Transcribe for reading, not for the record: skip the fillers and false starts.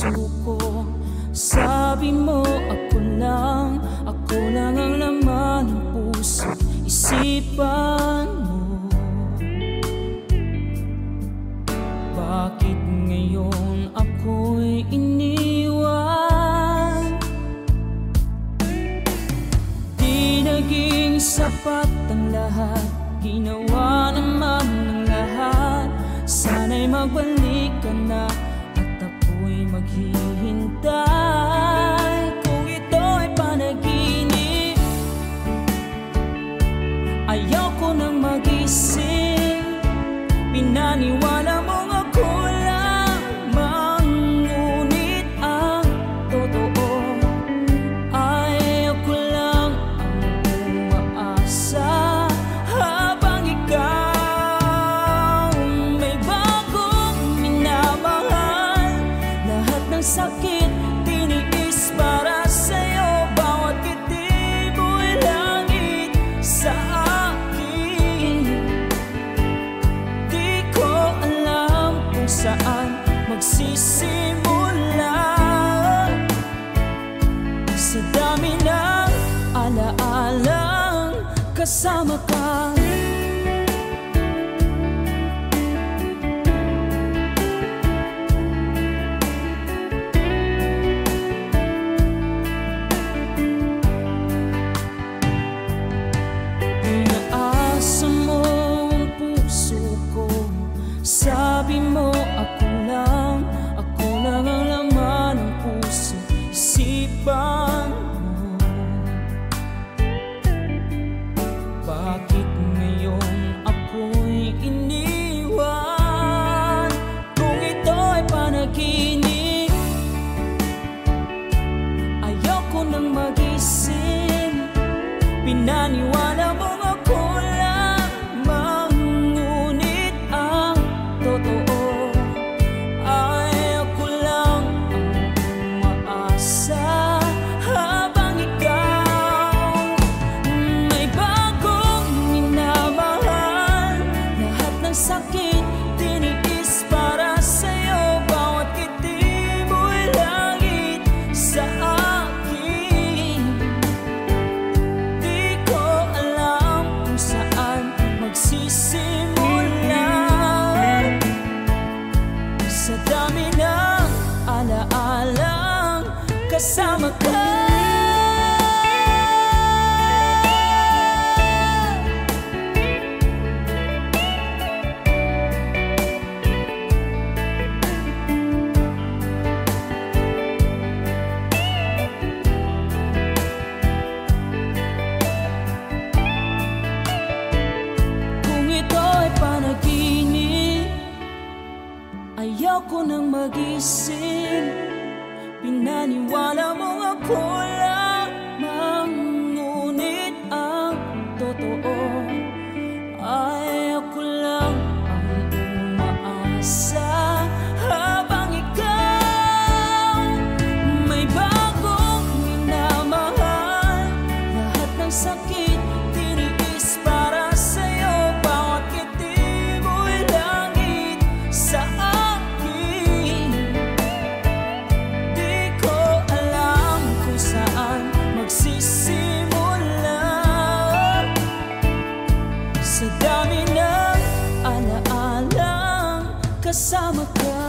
puso ko. Sabi mo ako lang ang laman ng puso, isipan mo. Bakit ngayon ako'y iniwan? Di naging sapat ang lahat, ginawa naman ng lahat. Sana'y magbalik ka na at ako'y maghihintay. Kung ito'y panaginip, ayoko nang magising. Pinaniwala mong ako lamang, ngunit ang totoo ay ako lang ang umaasa. Habang ikaw may bagong minamahal, lahat ng sakit tiniis para sa'yo. Bawat ngiti mo'y langit sa akin. Di ko alam kung saan magsisimula. Sa dami ng alaalang kasama ka. Inaasa mo ang puso ko. Sabi mo ako lang ang laman ng puso, isipan mo. Bakit ngayon ako'y iniwan? Kung ito'y panaginip, ayoko nang magising. Pinaniwala mong ako lamang, ngunit ang totoo ay ako lang ang umaasa. Habang ikaw may bagong minamahal, lahat ng sakit tiniis para sa'yo. Bawat ngiti mo'y langit sa akin. Di ko alam kung saan magsisimula. Sa dami ng alaalang kasama ka. Kung ito'y panaginip, ayoko nang magising. Pinaniwala mo ako lamang, ngunit ang totoo ay ako lang ang umaasa. Habang ikaw may bagong minamahal, lahat ng sakit tiniis para sa'yo. Bawat ngiti mo'y langit sa akin. Di ko alam kung saan magsisimula. Sa dami ng alaalang kasama ka.